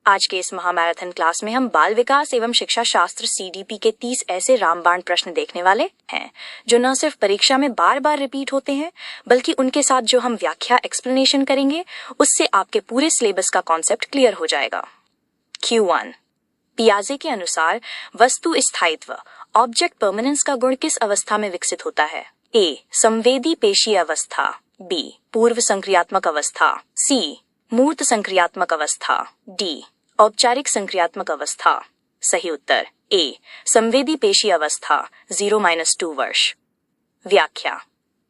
आज के इस महामैराथन क्लास में हम बाल विकास एवं शिक्षा शास्त्र CDP के 30 ऐसे रामबाण प्रश्न देखने वाले हैं जो न सिर्फ परीक्षा में बार बार रिपीट होते हैं बल्कि उनके साथ जो हम व्याख्या एक्सप्लेनेशन करेंगे उससे आपके पूरे सिलेबस का कॉन्सेप्ट क्लियर हो जाएगा। Q1 पियाजे के अनुसार वस्तु स्थायित्व ऑब्जेक्ट परमानेंस का गुण किस अवस्था में विकसित होता है? A संवेदी पेशीय अवस्था, B पूर्व संक्रियात्मक अवस्था, C मूर्त संक्रियात्मक अवस्था, D औपचारिक संक्रियात्मक अवस्था। सही उत्तर A संवेदी पेशीय अवस्था 0-2 वर्ष। व्याख्या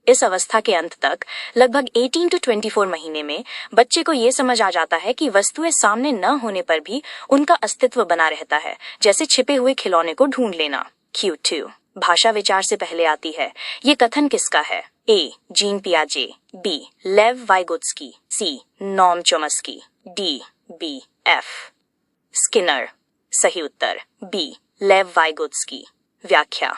इस अवस्था के अंत तक लगभग 18 to 24 महीने में बच्चे को ये समझ आ जाता है कि वस्तुएं सामने न होने पर भी उनका अस्तित्व बना रहता है, जैसे छिपे हुए खिलौने को ढूंढ लेना। Q2 भाषा विचार से पहले आती है। ये कथन किसका है? A जीन पियाजे, B लेव वाइगोत्स्की, C नॉर्म Chomsky, D B F Skinner. सही उत्तर B लेव वाइगोत्स्की। व्याख्या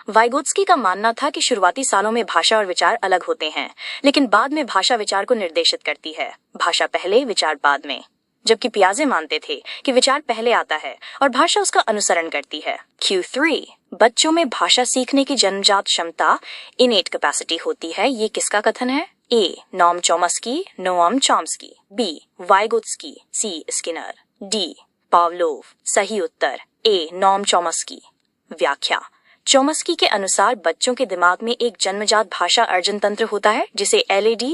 वाइगोत्स्की का मानना था कि शुरुआती सालों में भाषा और विचार अलग होते हैं, लेकिन बाद में भाषा विचार को निर्देशित करती है, भाषा पहले विचार बाद में। जबकि पियाजे मानते थे कि विचार पहले आता है और भाषा उसका अनुसरण करती है। Q3 बच्चों में भाषा सीखने की जन्मजात क्षमता इनेट कैपेसिटी होती है। ये किसका कथन है? A norm Chomsky, Noam Chomsky, B Vygotsky, C Skinner, D Pavlov. सही उत्तर A नॉर्म चोम्स्की। व्याख्या चोम्स्की के अनुसार बच्चों के दिमाग में एक जन्मजात भाषा अर्जन तंत्र होता है जिसे LAD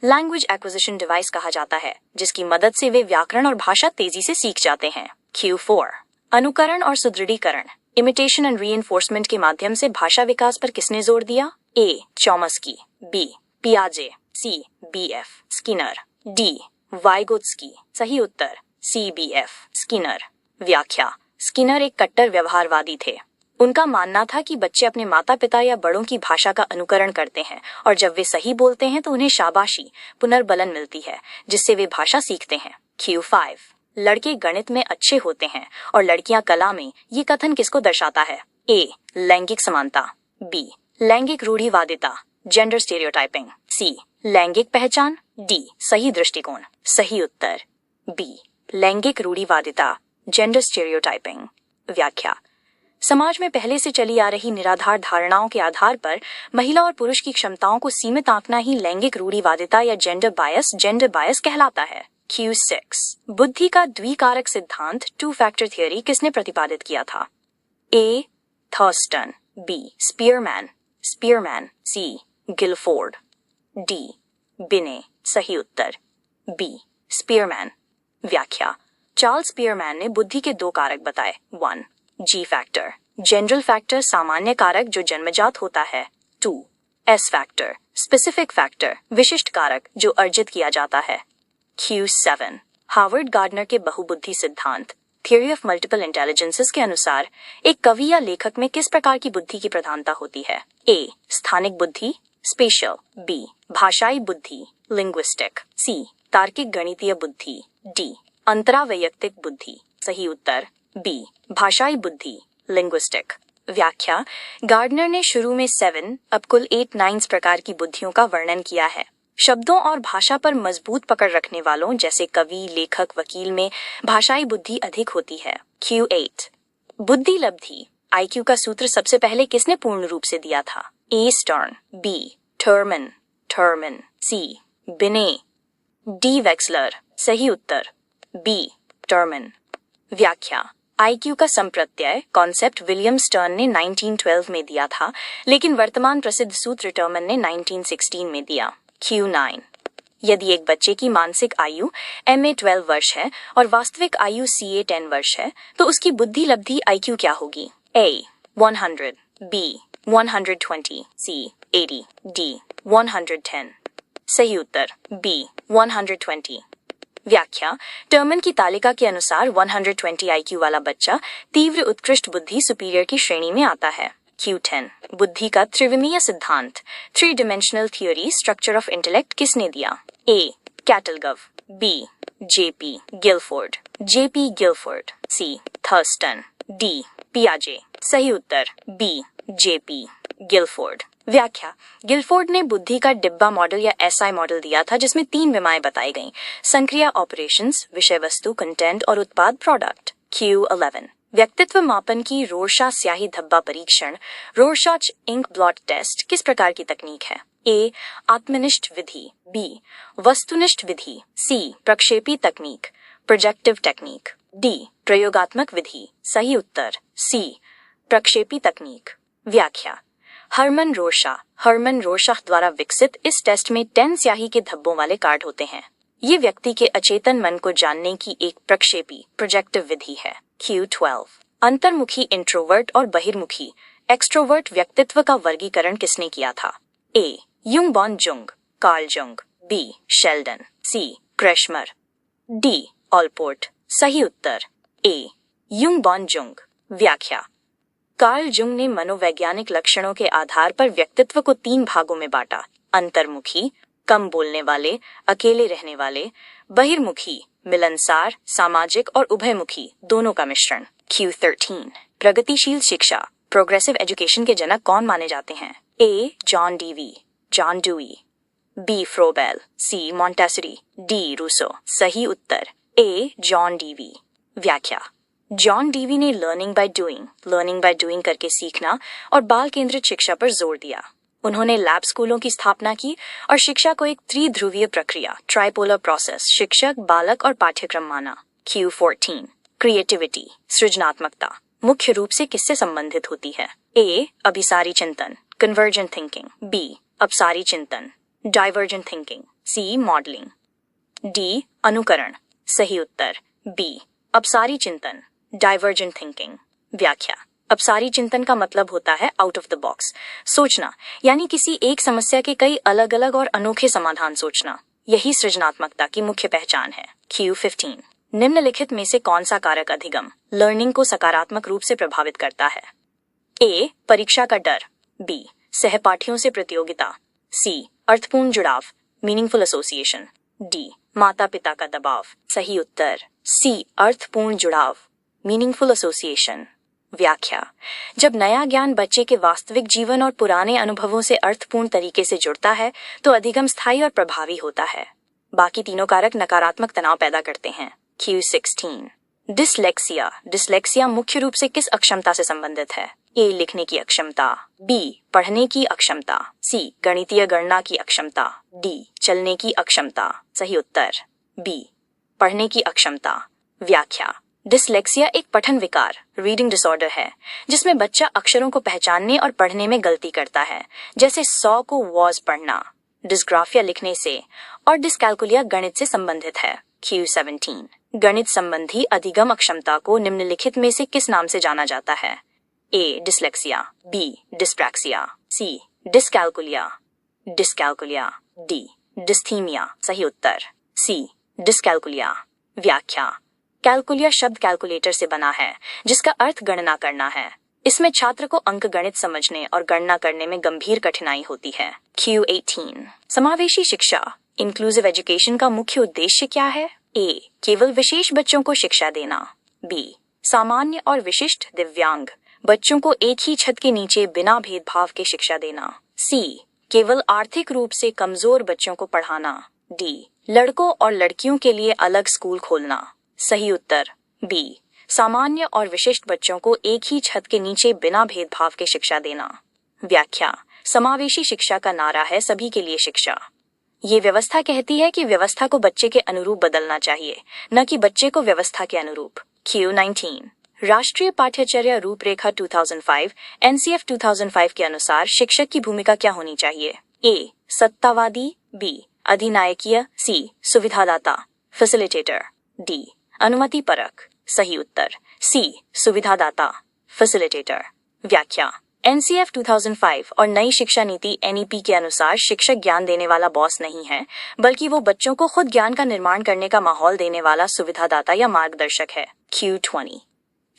लैंग्वेज एक्विजिशन डिवाइस कहा जाता है, जिसकी मदद से वे व्याकरण और भाषा तेजी से सीख जाते हैं। Q4 अनुकरण और सुदृढ़ीकरण इमिटेशन एंड रीइंफोर्समेंट के माध्यम से भाषा विकास पर किसने जोर दिया? A Chomsky, B पियाजे, C BF Skinner, D Vygotsky. सही उत्तर C BF स्किनर। व्याख्या स्किनर एक कट्टर व्यवहारवादी थे। उनका मानना था कि बच्चे अपने माता पिता या बड़ों की भाषा का अनुकरण करते हैं और जब वे सही बोलते हैं तो उन्हें शाबाशी पुनर्बलन मिलती है, जिससे वे भाषा सीखते हैं। Q5 लड़के गणित में अच्छे होते हैं और लड़कियां कला में। ये कथन किसको दर्शाता है? A लैंगिक समानता, B लैंगिक रूढ़िवादिता जेंडर स्टेरियोटाइपिंग, C लैंगिक पहचान, D सही दृष्टिकोण। सही उत्तर B लैंगिक रूढ़िवादिता जेंडर स्टेरियोटाइपिंग। व्याख्या समाज में पहले से चली आ रही निराधार धारणाओं के आधार पर महिला और पुरुष की क्षमताओं को सीमित आंकना ही लैंगिक रूढ़िवादिता या जेंडर बायस कहलाता है। Q6 बुद्धि का द्विकारक सिद्धांत टू फैक्टर थियोरी किसने प्रतिपादित किया था? A Thurstone, B Spearman, C Guilford, D Binet. सही उत्तर B स्पीयरमैन। व्याख्या चार्ल्स स्पीयरमैन ने बुद्धि के 2 कारक बताए। 1 G फैक्टर जनरल फैक्टर सामान्य कारक जो जन्मजात होता है। 2 S फैक्टर स्पेसिफिक फैक्टर विशिष्ट कारक जो अर्जित किया जाता है। Q7 हार्वर्ड गार्डनर के बहुबुद्धि सिद्धांत थियोरी ऑफ मल्टीपल इंटेलिजेंसेस के अनुसार एक कवि या लेखक में किस प्रकार की बुद्धि की प्रधानता होती है? A स्थानिक बुद्धि स्पेशल, B भाषाई बुद्धि लिंग्विस्टिक, C तार्किक गणितीय बुद्धि, D अंतरावैयक्तिक बुद्धि। सही उत्तर B भाषाई बुद्धि लिंग्विस्टिक। व्याख्या गार्डनर ने शुरू में 7 अब कुल 8 9 प्रकार की बुद्धियों का वर्णन किया है। शब्दों और भाषा पर मजबूत पकड़ रखने वालों जैसे कवि, लेखक, वकील में भाषाई बुद्धि अधिक होती है। Q8 बुद्धि लब्धि IQ का सूत्र सबसे पहले किसने पूर्ण रूप से दिया था? A stern, B Terman, C बिने, D वेक्सलर। सही उत्तर B टर्मन। व्याख्या IQ का संप्रत्यय कॉन्सेप्ट विलियम स्टर्न ने 1912 में दिया था, लेकिन वर्तमान प्रसिद्ध सूत्र टर्मन ने 1916 में दिया। Q9 यदि एक बच्चे की मानसिक आयु MA 12 वर्ष है और वास्तविक आयु CA 10 वर्ष है तो उसकी बुद्धि लब्धि IQ क्या होगी? A 100, B 120, C 80, D 110। सही उत्तर B 120। व्याख्या टर्मन की तालिका के अनुसार 120 IQ वाला बच्चा तीव्र उत्कृष्ट बुद्धि सुपीरियर की श्रेणी में आता है। Q10 बुद्धि का त्रिविमीय सिद्धांत 3 dimensional theory structure of intellect किसने दिया? A Cattell, B JP Guilford, C Thurstone, D पियाजे। सही उत्तर B JP गिलफोर्ड। व्याख्या। गिलफोर्ड ने बुद्धि का डिब्बा मॉडल या एसआई मॉडल दिया था जिसमें 3 विमाएं बताई गईं: संक्रिया ऑपरेशंस, विषय वस्तु कंटेंट और उत्पाद प्रोडक्ट। Q11 व्यक्तित्व मापन की रोरशा स्याही धब्बा परीक्षण रोरशाच इंक ब्लॉट टेस्ट किस प्रकार की तकनीक है? A. आत्मनिष्ठ Vidhi, B. वस्तुनिष्ठ विधि, C. प्रक्षेपी तकनीक प्रोजेक्टिव टेक्निक, D. प्रयोगात्मक विधि। सही उत्तर C. प्रक्षेपी तकनीक। व्याख्या। हरमन रोरशाह द्वारा विकसित इस टेस्ट में 10 स्याही के धब्बों वाले कार्ड होते हैं। ये व्यक्ति के अचेतन मन को जानने की एक प्रक्षेपी प्रोजेक्टिव विधि है। Q12 अंतर्मुखी इंट्रोवर्ट और बहिर्मुखी एक्सट्रोवर्ट व्यक्तित्व का वर्गीकरण किसने किया था? A. Jung von Jung, Carl Jung, B. Sheldon, C. Kretschmer, D. Allport. सही उत्तर A. Jung von Jung. व्याख्या। कार्ल जुंग ने मनोवैज्ञानिक लक्षणों के आधार पर व्यक्तित्व को 3 भागों में बांटा: अंतर्मुखी, कम बोलने वाले, अकेले रहने वाले; बहिर्मुखी, मिलनसार, सामाजिक और उभयमुखी, दोनों का मिश्रण। Q13 प्रगतिशील शिक्षा प्रोग्रेसिव एजुकेशन के जनक कौन माने जाते हैं? A. John Dewey, John Dewey, B. Froebel, C. Montessori, D. Rousseau. सही उत्तर A. John Dewey. व्याख्या। जॉन डीवी ने लर्निंग बाय डूइंग करके सीखना और बाल केंद्रित शिक्षा पर जोर दिया। उन्होंने लैब स्कूलों की स्थापना की और शिक्षा को एक त्रिध्रुवीय प्रक्रिया ट्राइपोलर प्रोसेस शिक्षक, बालक और पाठ्यक्रम माना। Q14 क्रिएटिविटी सृजनात्मकता मुख्य रूप से किससे संबंधित होती है? A. अभिसारी चिंतन कन्वर्जेंट थिंकिंग, B. अपसारी चिंतन divergent thinking, C. Modelling, D. अनुकरण। सही उत्तर B. अपसारी चिंतन डाइवर्जेंट थिंकिंग। व्याख्या। अपसारी चिंतन का मतलब होता है आउट ऑफ द बॉक्स सोचना, यानी किसी एक समस्या के कई अलग अलग और अनोखे समाधान सोचना। यही सृजनात्मकता की मुख्य पहचान है। Q15 निम्नलिखित में से कौन सा कारक अधिगम लर्निंग को सकारात्मक रूप से प्रभावित करता है? A. परीक्षा का डर, B. सहपाठियों से प्रतियोगिता, C. अर्थपूर्ण जुड़ाव मीनिंगफुल एसोसिएशन, D. माता पिता का दबाव। सही उत्तर C. अर्थपूर्ण जुड़ाव मीनिंगफुल एसोसिएशन। व्याख्या। जब नया ज्ञान बच्चे के वास्तविक जीवन और पुराने अनुभवों से अर्थपूर्ण तरीके से जुड़ता है तो अधिगम स्थायी और प्रभावी होता है। बाकी तीनों कारक नकारात्मक तनाव पैदा करते हैं। Q16 डिसलेक्सिया मुख्य रूप से किस अक्षमता से संबंधित है? A. लिखने की अक्षमता, B. पढ़ने की अक्षमता, C. गणितीय गणना की अक्षमता, D. चलने की अक्षमता। सही उत्तर B. पढ़ने की अक्षमता। व्याख्या। डिसलेक्सिया एक पठन विकार रीडिंग डिसऑर्डर है जिसमें बच्चा अक्षरों को पहचानने और पढ़ने में गलती करता है, जैसे 100 को वॉज पढ़ना। डिस्ग्राफिया लिखने से और डिस्कैल्कुलिया गणित से संबंधित है। Q17 गणित संबंधी अधिगम अक्षमता को निम्नलिखित में से किस नाम से जाना जाता है? A. Dyslexia, B. Dyspraxia, C. Dyscalculia, D. Dysthymia. सही उत्तर C. डिस्कैल्कुलिया। व्याख्या। कैलकुलिया शब्द कैलकुलेटर से बना है जिसका अर्थ गणना करना है। इसमें छात्र को अंक गणित समझने और गणना करने में गंभीर कठिनाई होती है। Q18 समावेशी शिक्षा इंक्लूसिव एजुकेशन का मुख्य उद्देश्य क्या है? A. केवल विशेष बच्चों को शिक्षा देना, B. सामान्य और विशिष्ट दिव्यांग बच्चों को एक ही छत के नीचे बिना भेदभाव के शिक्षा देना, C. केवल आर्थिक रूप से कमजोर बच्चों को पढ़ाना, D. लड़कों और लड़कियों के लिए अलग स्कूल खोलना। सही उत्तर B. सामान्य और विशिष्ट बच्चों को एक ही छत के नीचे बिना भेदभाव के शिक्षा देना। व्याख्या। समावेशी शिक्षा का नारा है सभी के लिए शिक्षा। ये व्यवस्था कहती है कि व्यवस्था को बच्चे के अनुरूप बदलना चाहिए, न कि बच्चे को व्यवस्था के अनुरूप। Q19 राष्ट्रीय पाठ्यचर्या रूपरेखा 2005 NCF 2005 के अनुसार शिक्षक की भूमिका क्या होनी चाहिए? A. सत्तावादी, B. अधिनायकीय, C. सुविधादाता फैसिलिटेटर, D. अनुमति परक। सही उत्तर C. सुविधादाता फैसिलिटेटर। व्याख्या। NCF 2005 और नई शिक्षा नीति NEP के अनुसार शिक्षक ज्ञान देने वाला बॉस नहीं है, बल्कि वो बच्चों को खुद ज्ञान का निर्माण करने का माहौल देने वाला सुविधादाता या मार्गदर्शक है। Q20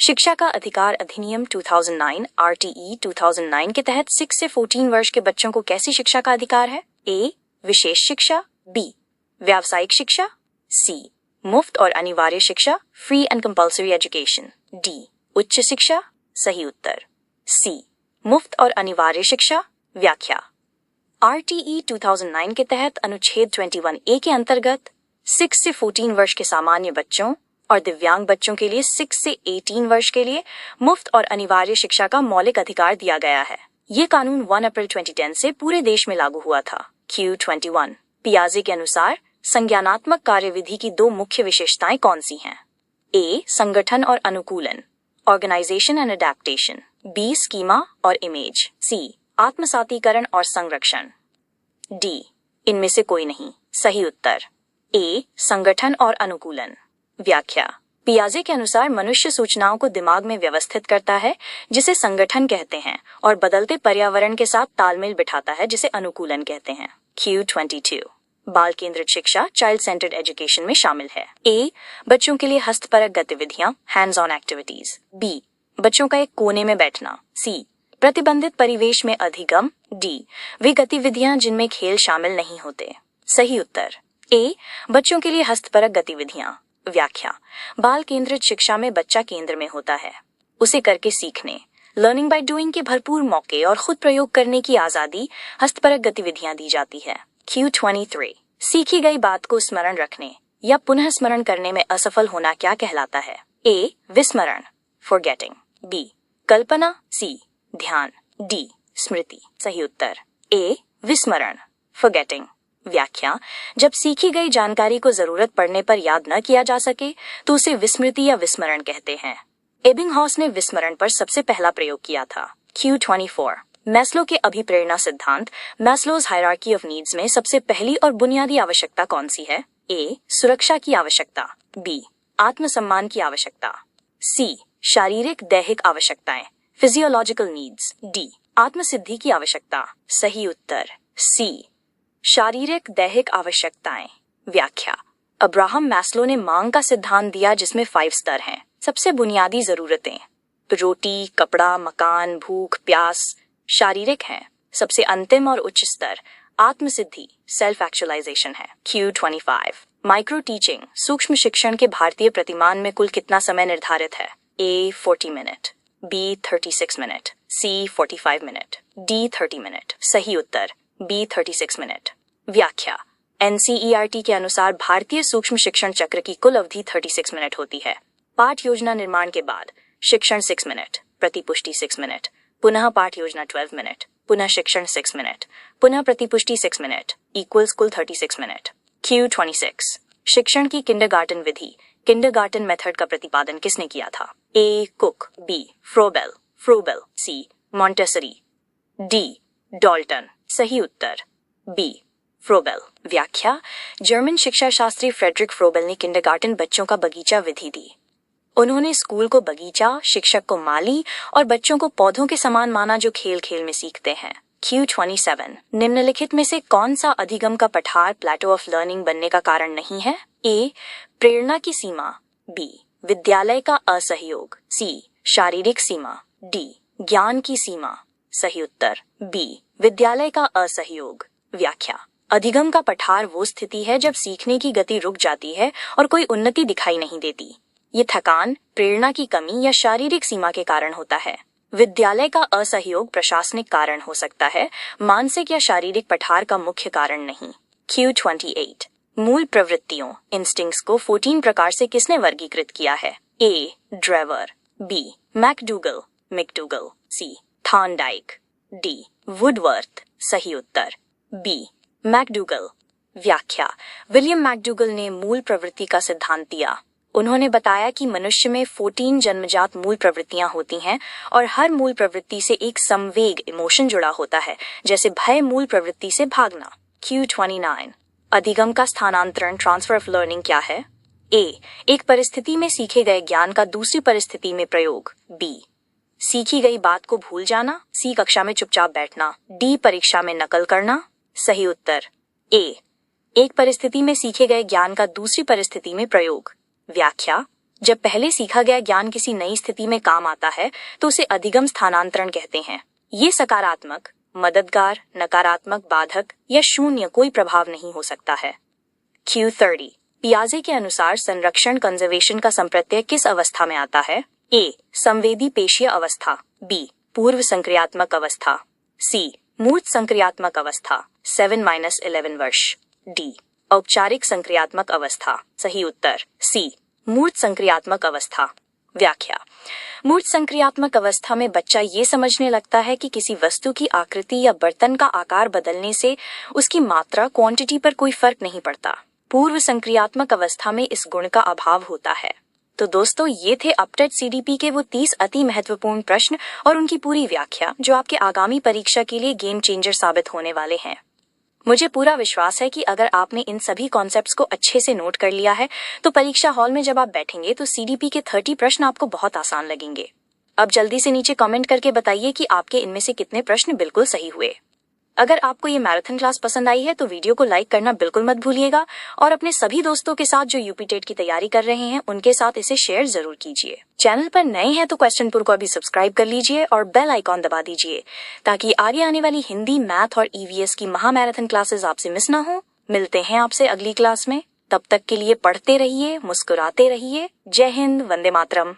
शिक्षा का अधिकार अधिनियम 2009 RTE 2009 के तहत 6 से 14 वर्ष के बच्चों को कैसी शिक्षा का अधिकार है? A. विशेष शिक्षा, B. व्यावसायिक शिक्षा, C. मुफ्त और अनिवार्य शिक्षा free and compulsory education, D. उच्च शिक्षा। सही उत्तर C. मुफ्त और अनिवार्य शिक्षा व्याख्या। RTE 2009 के तहत अनुच्छेद 21A के अंतर्गत 6 से 14 वर्ष के सामान्य बच्चों और दिव्यांग बच्चों के लिए 6 से 18 वर्ष के लिए मुफ्त और अनिवार्य शिक्षा का मौलिक अधिकार दिया गया है। ये कानून 1 अप्रैल 2010 से पूरे देश में लागू हुआ था। Q21 पियाजे के अनुसार संज्ञानात्मक कार्यविधि की दो मुख्य विशेषताएं कौन सी हैं? A. संगठन और अनुकूलन, organisation and adaptation. B. Schema और इमेज। C. आत्मसातीकरण और संरक्षण। D. इनमें से कोई नहीं। सही उत्तर A. संगठन और अनुकूलन। व्याख्या। पियाजे के अनुसार मनुष्य सूचनाओं को दिमाग में व्यवस्थित करता है जिसे संगठन कहते हैं और बदलते पर्यावरण के साथ तालमेल बिठाता है जिसे अनुकूलन कहते हैं। Q22 बाल केंद्रित शिक्षा चाइल्ड सेंटर्ड एजुकेशन में शामिल है। A. बच्चों के लिए हस्तपरक गतिविधियां हैंड्स ऑन एक्टिविटीज। B. बच्चों का एक कोने में बैठना। C. प्रतिबंधित परिवेश में अधिगम। D. वे गतिविधियां जिनमें खेल शामिल नहीं होते। सही उत्तर A. बच्चों के लिए हस्तपरक गतिविधियां। व्याख्या। बाल केंद्रित शिक्षा में बच्चा केंद्र में होता है। उसे करके सीखने, लर्निंग बाय डूइंग के भरपूर मौके और खुद प्रयोग करने की आजादी हस्तपरक गतिविधियां दी जाती है। Q23 सीखी गई बात को स्मरण रखने या पुनः स्मरण करने में असफल होना क्या कहलाता है? A. विस्मरण forgetting। B. कल्पना। C. ध्यान। D. स्मृति। सही उत्तर A. विस्मरण forgetting। व्याख्या। जब सीखी गई जानकारी को जरूरत पड़ने पर याद न किया जा सके तो उसे विस्मृति या विस्मरण कहते हैं। एबिंगहॉस ने विस्मरण पर सबसे पहला प्रयोग किया था। Q24 मैस्लो के अभिप्रेरणा सिद्धांत मैस्लोज हायरार्की ऑफ नीड्स में सबसे पहली और बुनियादी आवश्यकता कौन सी है? A. सुरक्षा की आवश्यकता। B. आत्मसम्मान की आवश्यकता। C. शारीरिक दैहिक आवश्यकताएं फिजियोलॉजिकल नीड्स। D. आत्मसिद्धि की आवश्यकता। सही उत्तर C. शारीरिक दैहिक आवश्यकताएं। व्याख्या। अब्राहम मैस्लो ने मांग का सिद्धांत दिया जिसमें 5 स्तर हैं। सबसे बुनियादी जरूरतें रोटी, कपड़ा, मकान, भूख, प्यास शारीरिक हैं। सबसे अंतिम और उच्च स्तर आत्मसिद्धि सेल्फ एक्चुअलाइजेशन है। Q25 माइक्रो टीचिंग सूक्ष्म शिक्षण के भारतीय प्रतिमान में कुल कितना समय निर्धारित है? A. 40 minute. B. 36 minute. C. 45 minute. D. 30 minute. सही उत्तर B. 36 मिनट। व्याख्या। NCERT के अनुसार भारतीय सूक्ष्म शिक्षण चक्र की कुल अवधि 36 मिनट होती है। पाठ योजना निर्माण के बाद शिक्षण 6 मिनट, प्रतिपुष्टि 6 मिनट, पुनः पाठ योजना 12 मिनट, पुनः शिक्षण 6 मिनट, पुनः प्रतिपुष्टि 6 मिनट इक्वल्स कुल 36 मिनट। Q26 शिक्षण की किंडरगार्टन विधि किंडरगार्टन मेथड का प्रतिपादन किसने किया था? A. Cook. B. Froebel. C. Montessori. D. Dalton. सही उत्तर B. फ्रोबेल। व्याख्या। जर्मन शिक्षा शास्त्री फ्रेडरिक फ्रोबेल ने किंडरगार्टन बच्चों का बगीचा विधि दी। उन्होंने स्कूल को बगीचा, शिक्षक को माली और बच्चों को पौधों के समान माना जो खेल खेल में सीखते हैं। Q27 निम्नलिखित में से कौन सा अधिगम का पठार प्लेटो ऑफ लर्निंग बनने का कारण नहीं है? A. प्रेरणा की सीमा। B. विद्यालय का असहयोग। C. शारीरिक सीमा। D. ज्ञान की सीमा। सही उत्तर B. विद्यालय का असहयोग। व्याख्या। अधिगम का पठार वो स्थिति है जब सीखने की गति रुक जाती है और कोई उन्नति दिखाई नहीं देती। ये थकान, प्रेरणा की कमी या शारीरिक सीमा के कारण होता है। विद्यालय का असहयोग प्रशासनिक कारण हो सकता है, मानसिक या शारीरिक पठार का मुख्य कारण नहीं। Q28 मूल प्रवृत्तियों इंस्टिंक्ट्स को 14 प्रकार से किसने वर्गीकृत किया है? A. Drever. B. McDougall. C. Thorndike. D. Woodworth. सही उत्तर B. मैकडूगल। व्याख्या। विलियम मैकडूगल ने मूल प्रवृत्ति का सिद्धांत दिया। उन्होंने बताया कि मनुष्य में 14 जन्मजात मूल प्रवृत्तियां होती हैं और हर मूल प्रवृत्ति से एक संवेग इमोशन जुड़ा होता है, जैसे भय मूल प्रवृत्ति से भागना। Q29 अधिगम का स्थानांतरण ट्रांसफर ऑफ लर्निंग क्या है? A. एक परिस्थिति में सीखे गए ज्ञान का दूसरी परिस्थिति में प्रयोग। B. सीखी गई बात को भूल जाना। C. कक्षा में चुपचाप बैठना। D. परीक्षा में नकल करना। सही उत्तर A. एक परिस्थिति में सीखे गए ज्ञान का दूसरी परिस्थिति में प्रयोग। व्याख्या। जब पहले सीखा गया ज्ञान किसी नई स्थिति में काम आता है तो उसे अधिगम स्थानांतरण कहते हैं। ये सकारात्मक, मददगार, नकारात्मक, बाधक या शून्य कोई प्रभाव नहीं हो सकता है। Q30 पियाजे के अनुसार संरक्षण कंजर्वेशन का संप्रत्यय किस अवस्था में आता है? A. संवेदी पेशीय अवस्था। B. पूर्व संक्रियात्मक अवस्था। C. मूर्त संक्रियात्मक अवस्था 7-11 वर्ष। डी औपचारिक संक्रियात्मक अवस्था। सही उत्तर सी मूर्त संक्रियात्मक अवस्था। व्याख्या। मूर्त संक्रियात्मक अवस्था में बच्चा ये समझने लगता है कि किसी वस्तु की आकृति या बर्तन का आकार बदलने से उसकी मात्रा क्वांटिटी पर कोई फर्क नहीं पड़ता। पूर्व संक्रियात्मक अवस्था में इस गुण का अभाव होता है। तो दोस्तों, ये थे अपटेट सीडीपी के वो 30 अति महत्वपूर्ण प्रश्न और उनकी पूरी व्याख्या जो आपके आगामी परीक्षा के लिए गेम चेंजर साबित होने वाले हैं। मुझे पूरा विश्वास है कि अगर आपने इन सभी कॉन्सेप्ट्स को अच्छे से नोट कर लिया है तो परीक्षा हॉल में जब आप बैठेंगे तो सीडीपी के 30 प्रश्न आपको बहुत आसान लगेंगे। अब जल्दी से नीचे कमेंट करके बताइए कि आपके इनमें से कितने प्रश्न बिल्कुल सही हुए। अगर आपको ये मैराथन क्लास पसंद आई है तो वीडियो को लाइक करना बिल्कुल मत भूलिएगा और अपने सभी दोस्तों के साथ जो यूपी टेट की तैयारी कर रहे हैं उनके साथ इसे शेयर जरूर कीजिए। चैनल पर नए हैं तो क्वेश्चनपुर को अभी सब्सक्राइब कर लीजिए और बेल आइकॉन दबा दीजिए ताकि आगे आने वाली हिंदी, मैथ और ईवीएस की महा मैराथन क्लासेस आपसे मिस ना हो। मिलते हैं आपसे अगली क्लास में। तब तक के लिए पढ़ते रहिए, मुस्कुराते रहिए। जय हिंद, वंदे मातरम।